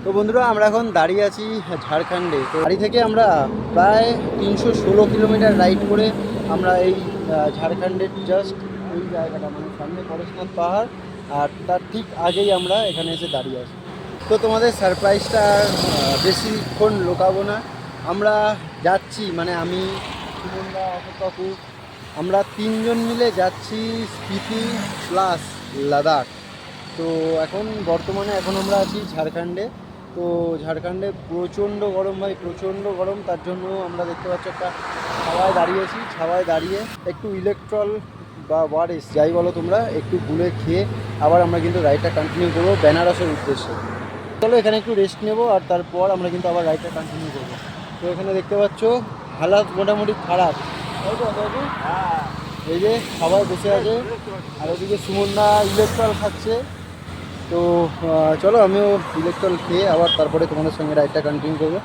তো বন্ধুরা আমরা এখন দাঁড়িয়ে আছি ঝাড়খণ্ডে। তো বাড়ি থেকে আমরা প্রায় 316 কিলোমিটার রাইড করে আমরা এই ঝাড়খণ্ডের জাস্ট এই জায়গাটা মানে সামনে পরেশনাথ পাহাড় আর তার ঠিক আগেই আমরা এখানে এসে দাঁড়িয়ে আছি। তো তোমাদের সারপ্রাইজটা আর বেশিক্ষণ লোকাবো না। আমরা যাচ্ছি মানে আমি, সুমনদা, অশোক কাকু, আমরা তিনজন মিলে যাচ্ছি স্পিতি প্লাস লাদাখ। তো বর্তমানে আমরা আছি ঝাড়খণ্ডে। তো ঝাড়খণ্ডে প্রচণ্ড গরম ভাই, প্রচণ্ড গরম। তার জন্য আমরা দেখতে পাচ্ছি একটা ছাওয়ায় দাঁড়িয়েছি। ছাওয়ায় দাঁড়িয়ে একটু ইলেকট্রল বা ওয়ারেস যাই বলো তোমরা, একটু গুলে খেয়ে আবার আমরা কিন্তু রাইডটা কন্টিনিউ করবো বেনারসের উদ্দেশ্যে। চলো এখানে একটু রেস্ট নেবো আর তারপর আমরা কিন্তু আবার রাইডটা কন্টিনিউ করবো। তো এখানে দেখতে পাচ্ছ হালাত মোটামুটি খারাপ, তাই তো দাদু? এই যে সবাই বসে আছে আর ওদিকে সুমনদা ইলেকট্রল খাচ্ছে। তো চলো আমিও ইলেকট্রল খেয়ে আবার তারপরে তোমাদের সঙ্গে রাইডটা কন্টিনিউ করবো।